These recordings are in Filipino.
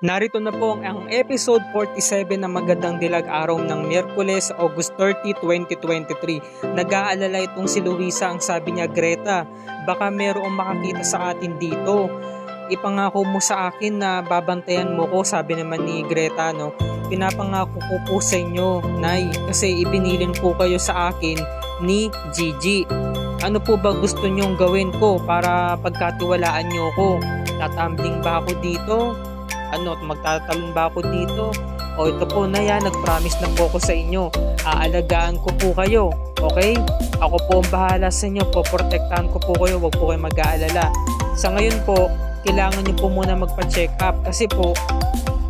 Narito na po ang episode 47 ng Magandang Dilag Araw ng Miyerkules, August 30, 2023. Nag-aalala itong si Luisa, ang sabi niya, Greta, baka merong makakita sa atin dito. Ipangako mo sa akin na babantayan mo ko, sabi naman ni Greta, no? Pinapangako ko po sa inyo, Nay, kasi ibinilin po kayo sa akin ni Gigi. Ano po ba gusto nyong gawin ko para pagkatiwalaan nyo ko? Tatambling ba ako dito? Magtatalon ba ako dito? O ito po na yan, nag-promise na po ako sa inyo. Aalagaan ko po kayo. Okay? Ako po ang bahala sa inyo. Poprotektahan ko po kayo. Huwag po kayo mag-aalala. Sa ngayon po, kailangan nyo po muna magpa-check up. Kasi po,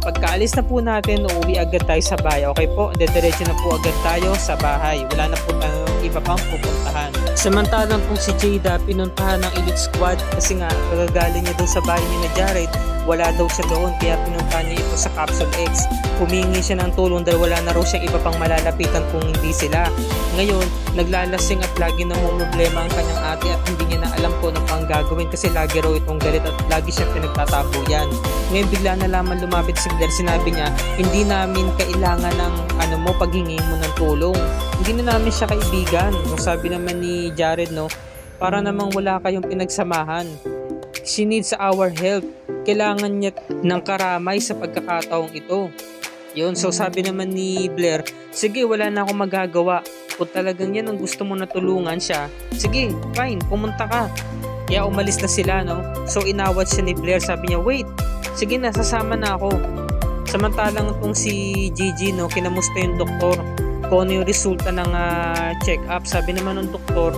pagkaalis na po natin, uuwi agad tayo sa bahay. Okay po? Dediretso na po agad tayo sa bahay. Wala na po tayong iba pang pupuntahan. Samantalang po si Jada, pinuntahan ng Elite Squad kasi nga, kagagaling niya doon sa bahay ni na Jared. Wala daw siya doon kaya pinuntahan niya ito sa Capsule X. Humingi siya ng tulong dahil wala na raw siyang iba pang malalapitan kung hindi sila. Ngayon, naglalasing at lagi namumroblema ang kanyang ate at hindi niya na alam kung ano pang gagawin kasi lagi raw itong galit at lagi siya pinagtatabuyan. Ngayon bigla na lamang lumapit si Blair, sinabi niya, hindi namin kailangan ng paghingi mo ng tulong. Hindi na namin siya kaibigan. Sabi naman ni Jared, no, para namang wala kayong pinagsamahan. She needs our help. Kailangan niya ng karamay sa pagkakataong ito. Yun, so sabi naman ni Blair, sige, wala na akong magagawa. Kung talagang yan ang gusto mo na tulungan siya, sige, fine, pumunta ka. Kaya umalis na sila, no? So inawat siya ni Blair, sabi niya, wait, sige na, sasama na ako. Samantalang itong si Gigi, no, kinamusta yung doktor kung ano yung resulta ng check-up. Sabi naman ng doktor,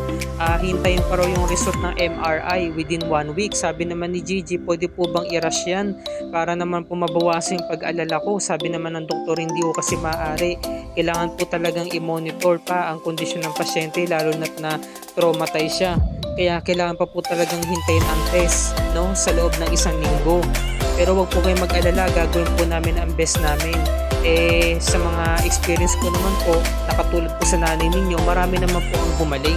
hintayin pa raw yung result ng MRI within 1 week. Sabi naman ni Gigi, pwede po bang i-rush yan para naman po mabawasan yung pag-alala ko. Sabi naman ng doktor, hindi ko kasi maaari. Kailangan po talagang i-monitor pa ang kondisyon ng pasyente, lalo na traumatized siya. Kaya kailangan pa po talagang hintayin ang test, no, sa loob ng 1 linggo. Pero wag po kayong mag-alala, gagawin po namin ang best namin. Sa mga experience ko naman po, nakatulad po sa nanay ninyo, marami naman po ang gumaling.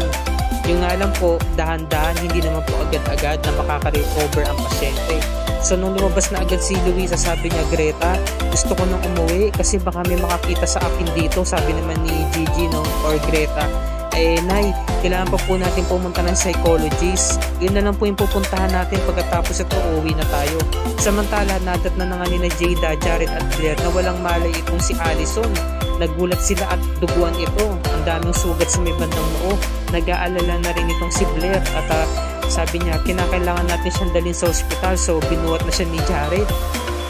Yung nga lang po, dahan-dahan, hindi naman po agad-agad na makaka-recover ang pasyente. So nung lumabas na agad si Luisa, sabi niya, Greta, gusto ko nang umuwi kasi baka may makakita sa akin dito, sabi naman ni Gigi, no, or Greta. Nay, kailangan pa po natin pumunta ng psychologist. Yun na lang po yung pupuntahan natin pagkatapos ito, uuwi na tayo. Samantala, nadat na nga ni na Jada, Jared at Blair na walang malay itong si Allison. Nagulat sila at duguan ito. Ang daming sugat sa may bandang noo. Nag-aalala na rin itong si Blair at sabi niya, kinakailangan natin siyang dalhin sa ospital. So, binuhat na siya ni Jared.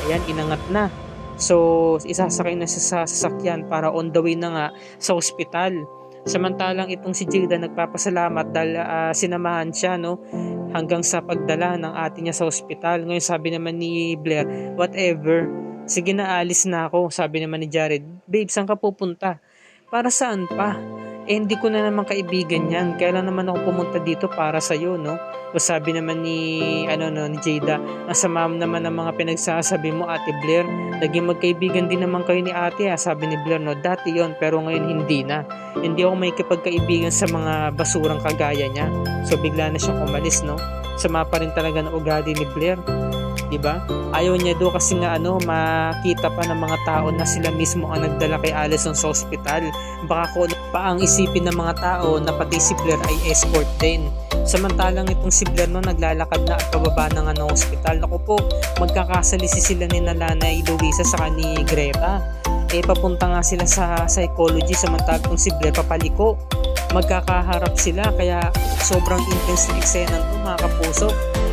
Ayan, inangat na. So, isasakay na siya sa sasakyan para on the way na nga sa ospital. Samantalang itong si Jada nagpapasalamat dahil sinamahan siya, no, hanggang sa pagdala ng ate niya sa ospital. Ngayon sabi naman ni Blair, whatever, sige na, alis na ako. Sabi naman ni Jared, babe, saan ka pupunta? Para saan pa? Hindi ko na naman kaibigan yan. Kailan naman ako pumunta dito para sa'yo, no? O sabi naman ni Jada, ang sama naman ng mga pinagsasabi mo, Ate Blair. Naging magkaibigan din naman kayo ni ate, sabi ni Blair, no? Dati yon, pero ngayon hindi na. Hindi ako may kapagkaibigan sa mga basurang kagaya niya. So bigla na siyang umalis, no? Sama pa rin talaga ng ugali ni Blair. Diba? Ayaw niya do kasi nga makita pa ng mga tao na sila mismo ang nagdala kay Allison sa ospital. Baka kung pa ang isipin ng mga tao na pati si Blair ay escort din. Samantalang itong si Blair, no, naglalakad na at pababa na nga ng ospital. Ako po, magkakasalisi sila ni Nanay Luisa sa ni Greta. Papunta nga sila sa psychology, samantalang si Blair papaliko. Magkakaharap sila kaya sobrang intense na eksena to, mga kapuso.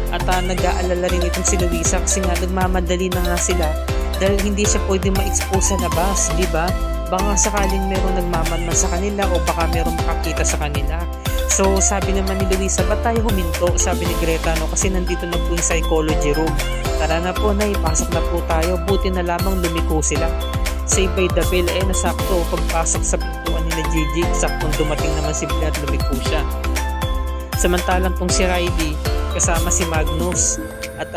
At nag-aalala rin itong si Luisa kasi nga nagmamadali na nga sila dahil hindi siya pwede ma-expose sa labas, di ba? Baka sakaling meron nagmamanman sa kanila o baka meron makakita sa kanila. So sabi naman ni Luisa, ba't tayo huminto? Sabi ni Greta, no, kasi nandito na po yung psychology room. Tara na po, Nay, pasok na po tayo. Buti na lamang lumiko sila. Save by the bell, nasakto. Pagpasok sa pintuan nila Gigi, saktong dumating naman si Blair at lumiko siya. Samantalang pong si Riley, kasama si Magnus at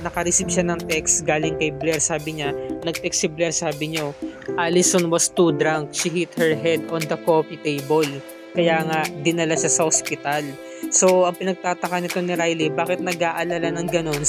naka-receive siya ng text galing kay Blair. Sabi niya, nag-text si Blair, sabi niya, Allison was too drunk, she hit her head on the coffee table, kaya nga dinala siya sa ospital. So ang pinagtataka nito ni Riley, bakit nag-aalala ng ganon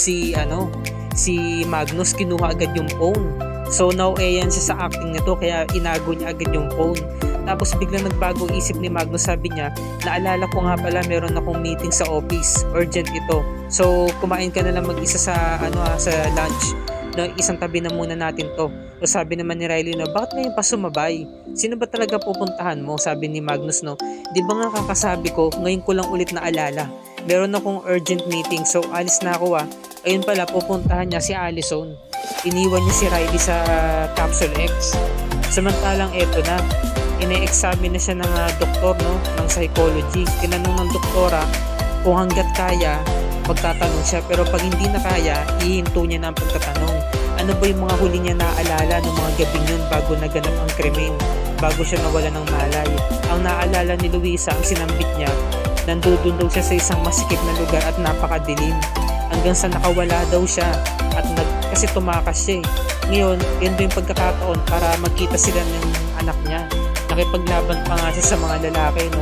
si Magnus kinuha agad yung phone. So naueyan siya sa acting nito kaya inago niya agad yung phone. Tapos biglang nagbago isip ni Magnus, sabi niya, naalala ko nga pala meron akong meeting sa office, urgent ito. So kumain ka na lang mag-isa sa sa lunch. No, isang tabi na muna natin to. So sabi naman ni Riley, no, bakit ngayon pa sumabay? Sino ba talaga pupuntahan mo? Sabi ni Magnus, no, di ba nga kakasabi ko, ngayon ko lang ulit naalala. Meron akong urgent meeting, so alis na ako ah. Ayun pala, pupuntahan niya si Allison. Iniwan niya si Riley sa Capsule X. Samantalang eto na, ine-examine na siya ng doktor, no, ng psychology. Tinanong ng doktora kung hanggat kaya, magtatanong siya, pero pag hindi na kaya, ihinto niya na ang pagtatanong. Ano ba yung mga huli niya naaalala ng mga gabing yun bago naganap ang krimen, bago siya nawala ng malay? Ang naaalala ni Luisa, ang sinambit niya, nandudun daw siya sa isang masikip na lugar at napakadilim, hanggang sa nakawala daw siya at kasi tumakas siya eh. Ngayon, yun yung pagkakataon para magkita sila ng anak niya. Nakipaglaban pa nga siya sa mga lalaki, no?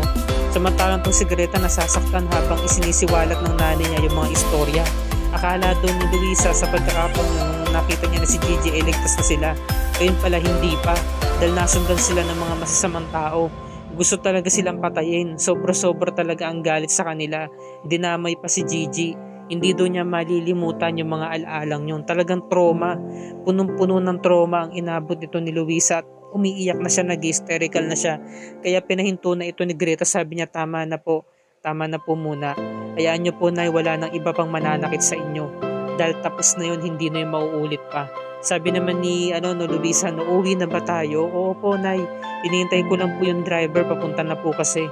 Samantalang itong si Greta nasasaktan habang isinisiwalat ng nanay niya yung mga istorya. Akala doon ni Luisa sa pagkakataon nung nakita niya na si Gigi ay ligtas na sila. Ayun pala hindi pa, dahil nasundan sila ng mga masasamang tao. Gusto talaga silang patayin. Sobra-sobra talaga ang galit sa kanila. Dinamay pa si Gigi. Hindi doon niya malilimutan yung mga alaalang yun. Talagang trauma. Punong-puno ng trauma ang inabot nito ni Luisa at umiiyak na siya, nag-hysterical na siya. Kaya pinahinto na ito ni Greta. Sabi niya, tama na po muna. Hayaan niyo po, Nay, wala nang iba pang mananakit sa inyo. Dahil tapos na yun, hindi na yung mauulit pa. Sabi naman ni Luisa, uwi na ba tayo? Oo po, Nay. Hinihintay ko lang po yung driver, papunta na po kasi.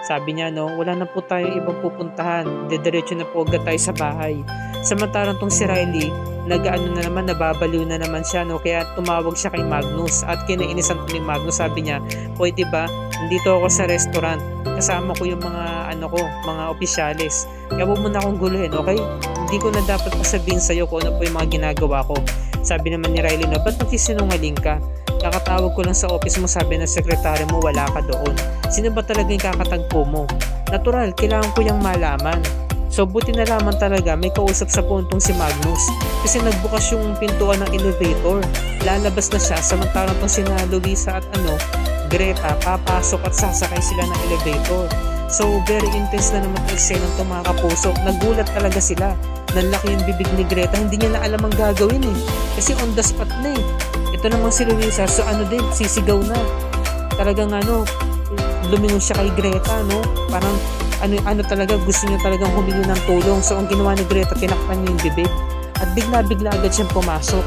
Sabi niya, wala na po tayong ibang pupuntahan. Dediretso na po agad tayo sa bahay. Samantalang tong si Riley, nababaliw na naman siya, kaya tumawag siya kay Magnus at kinainisan ko ni Magnus. Sabi niya, pwede ba, nandito ako sa restaurant, kasama ko yung mga mga opisyales, kaya huwag mo na akong guluhin, okay? Hindi ko na dapat pasabihin sa'yo kung ano po yung mga ginagawa ko. Sabi naman ni Riley, ba't nagsisinungaling ka? Kakatawag ko lang sa office mo, sabi ng sekretary mo wala ka doon. Sino ba talaga yung kakatagpo mo? Natural, kailangan ko yung malaman. So buti na lamang talaga may kausap sa puntong si Magnus, kasi nagbukas yung pintuan ng elevator. Lalabas na siya, samantalang tong sina Luisa at Greta papasok at sasakay sila ng elevator. So very intense na naman ang eksena ng mga kapuso. Nagulat talaga sila. Nanlaki yung bibig ni Greta, hindi niya na alam ang gagawin eh, kasi on the spot na eh. Ito naman si Luisa, so din, sisigaw na. Talagang lumingon siya kay Greta, parang talaga, gusto niya talagang humingi ng tulong. So ang ginawa ni Greta, tinakpan niya yung bibig at bigla agad siyang pumasok.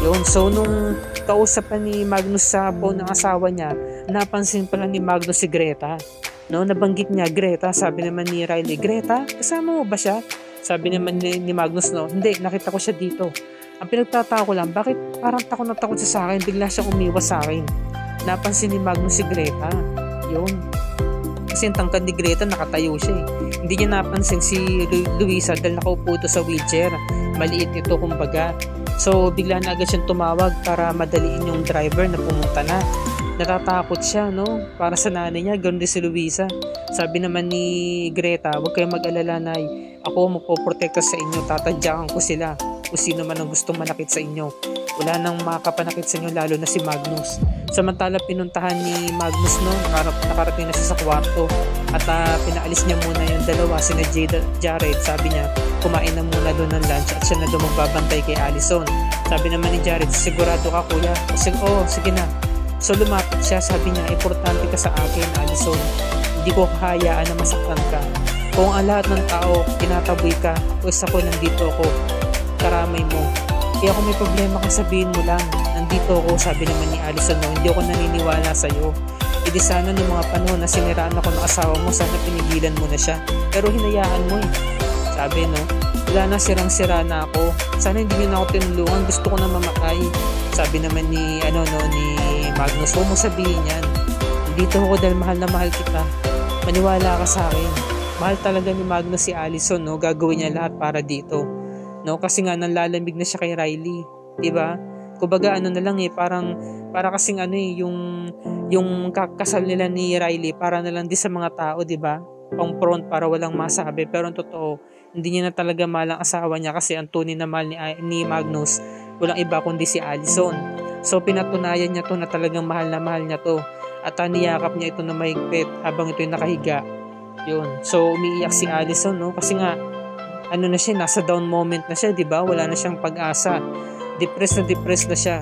Yun, so nung kausapan ni Magnus sa phone ng asawa niya, napansin pala ni Magnus si Greta. Nabanggit niya, Greta. Sabi naman ni Riley, Greta, kasama mo ba siya? Sabi naman ni Magnus, hindi, nakita ko siya dito. Ang pinagtataka ko lang, bakit parang takot na takot siya sa akin, bigla siyang umiwas sa akin. Napansin ni Magnus si Greta. Yun. Kasi yung tangkad ni Greta, nakatayo siya eh. Hindi niya napansin si Luisa dahil nakaupo ito sa wheelchair. Maliit ito kumbaga. So bigla na agad siyang tumawag para madaliin yung driver na pumunta na. Natatakot siya, para sa nanay niya, ganoon din si Luisa. Sabi naman ni Greta, huwag kayong mag-alala, Nay. Ako magpoprotekta sa inyo, tatadyakan ko sila. Kung sino man ang gustong manakit sa inyo, wala nang makapanakit sa inyo, lalo na si Magnus. Samantala pinuntahan ni Magnus, nakarating na siya sa kwarto at pinaalis niya muna yung dalawa, sina Jared. Sabi niya, kumain na muna doon ng lunch at siya na doon magbabantay kay Allison. Sabi naman ni Jared, sigurado ka kuya? Sige na. So lumapit siya, sabi niya, importante ka sa akin, Allison. Hindi ko kahayaan na masaktan ka. Kung ang lahat ng tao tinataboy ka, pues ako nandito ako, karamay mo. Kaya kung may problema ka, sabihin mo lang, nandito ako. Sabi naman ni Allison, hindi ako naniniwala sa'yo. Di sana noong mga panahon na siniraan ako ng asawa mo, sana pinigilan mo na siya. Pero hinayaan mo eh. Sabi wala na, sirang-sira na ako. Sana hindi niyo na ako tinulungan, gusto ko na mamatay. Sabi naman ni Magnus, huwag mo sabihin yan. Dito ako dahil mahal na mahal kita. Maniwala ka sa akin. Mahal talaga ni Magnus si Allison, gagawin niya lahat para dito. Kasi nga nanlalamig na siya kay Riley, 'di ba? Kumbaga na lang para kasing yung kakasal nila ni Riley para na lang din sa mga tao, 'di ba? Pang front para walang masabi, pero ang totoo Hindi niya na talaga mahal ang asawa niya kasi ang tunay na mahal ni Magnus walang iba kundi si Allison. So pinatunayan niya to na talagang mahal na mahal niya to at niyakap niya ito na mahigpit habang ito'y nakahiga. Yun. So umiiyak si Allison, no? Kasi nga ano na siya, nasa down moment na siya, 'di ba? Wala na siyang pag-asa. Depressed na siya.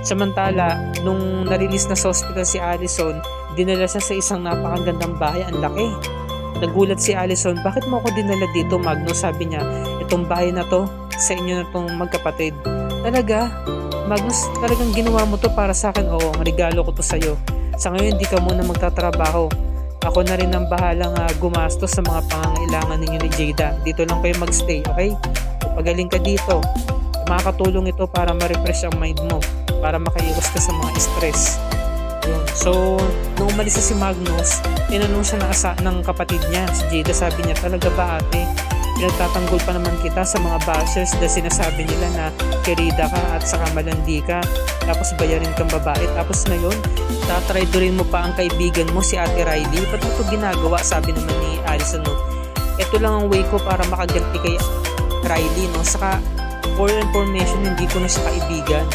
Samantala, nung na-release na sa hospital si Allison, dinala siya sa isang napakagandang bahay. Ang laki. Nagulat si Allison, bakit mo ako dinala dito, Magnus? Sabi niya, itong bahay na to, sa inyo na tong magkapatid. Talaga? Magnus, talagang ginawa mo to para sa akin? Oo, ang regalo ko to sa'yo. Sa ngayon, hindi ka muna magtatrabaho. Ako na rin ang bahalang gumastos sa mga pangangailangan ninyo ni Jada. Dito lang kayo magstay, okay? Pagaling ka dito. Makakatulong ito para ma-refresh ang mind mo, para makaiwas ka sa mga stress. Yun. So, nung umalis na si Magnus, tinanong siya ng kapatid niya, si Jada. Sabi niya, talaga ba ate? Pinagtatanggol pa naman kita sa mga bashers dahil sinasabi nila na kerida ka at saka malandi ka. Tapos bayarin kang babae. Tapos ngayon, tatraydorin mo pa ang kaibigan mo, si Ate Riley. Ba't mo ito ginagawa? Sabi naman ni Allison, no? Ito lang ang way ko para makaganti kay Riley, no? Saka, for information, hindi ko na siya kaibigan.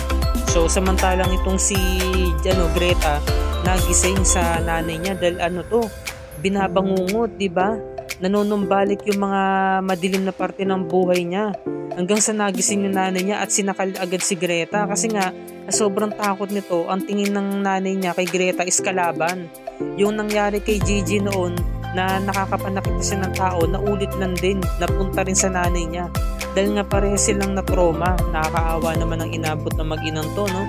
So, samantalang itong si Greta, nagising sa nanay niya dahil binabangungot, di ba? Nanonumbalik yung mga madilim na parte ng buhay niya. Hanggang sa nagising yung nanay niya at sinakal agad si Greta kasi nga sobrang takot nito. Ang tingin ng nanay niya kay Greta is kalaban. Yung nangyari kay Gigi noon na nakakapanakita siya ng tao, naulit lang din, napunta rin sa nanay niya. Dahil nga parehas silang na-trauma, nakakaawa naman ang inabot ng mag-inang to, no?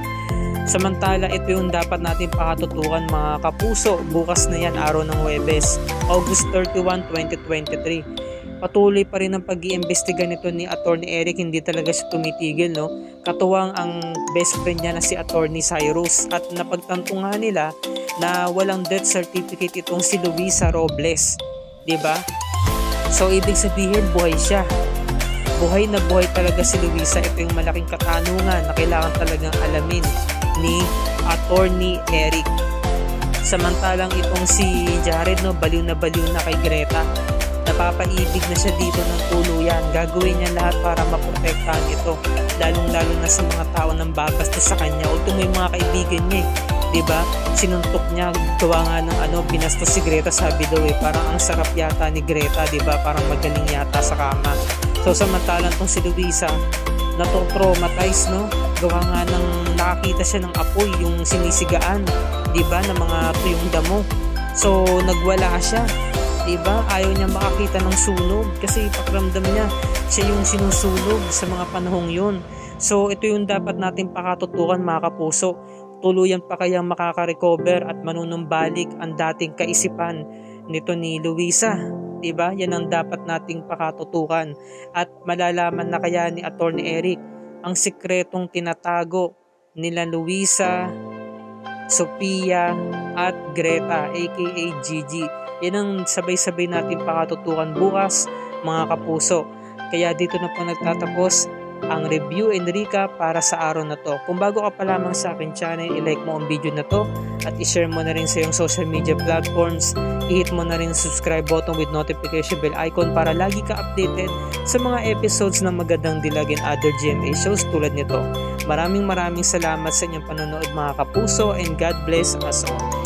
Samantala, ito yung dapat natin pakatutukan mga kapuso. Bukas na yan, araw ng Huwebes, August 31, 2023. Patuloy pa rin ang pag-iimbestiga nito ni Attorney Eric, hindi talaga siya tumitigil, no? Katuwang ang best friend niya na si Attorney Cyrus at napagtanto nga nila na walang death certificate itong si Luisa Robles, di ba? So ibig sabihin buhay siya. Buhay na buhay talaga si Luisa. Ito yung malaking katanungan na kailangan talagang alamin ni Attorney Eric. Samantalang itong si Jared, no, baliw na kay Greta. Napapaibig na siya dito ng tuluyan. Gagawin niya lahat para maprotektahan ito, lalong-lalo na sa mga tao nang babastos sa kanya. Ultimo yung mga kaibigan niya, diba? Sinuntok niya, gawa nga ng binastos si Greta. Sabi daw parang ang sarap yata ni Greta, diba? Parang magaling yata sa kama. So samantalang tong si Luisa, nato-traumatize, no? Gawa nga ng nakakita siya ng apoy, yung sinisigaan, diba? Ng mga tuyong damo. So nagwala siya, diba? Ayaw niya makakita ng sunog kasi pakiramdam niya siya yung sinusunog sa mga panahong yun. So ito yung dapat natin pakatutukan mga kapuso. Tuluyan pa kayang makaka-recover at manunumbalik ang dating kaisipan nito ni Luisa, diba? Yan ang dapat nating pakatutukan at malalaman na kaya ni Attorney Eric ang sikretong tinatago nila Luisa, Sophia at Greta aka Gigi. Yan ang sabay-sabay natin pakatutukan bukas mga kapuso. Kaya dito na po nagtatapos ang review and recap para sa araw na to. Kung bago ka pa lamang sa akin channel, i-like mo ang video na to at i-share mo na rin sa iyong social media platforms. I-hit mo na rin subscribe button with notification bell icon para lagi ka updated sa mga episodes ng Magandang Dilag and other GMA shows tulad nito. Maraming salamat sa inyong panonood mga kapuso and God bless us all.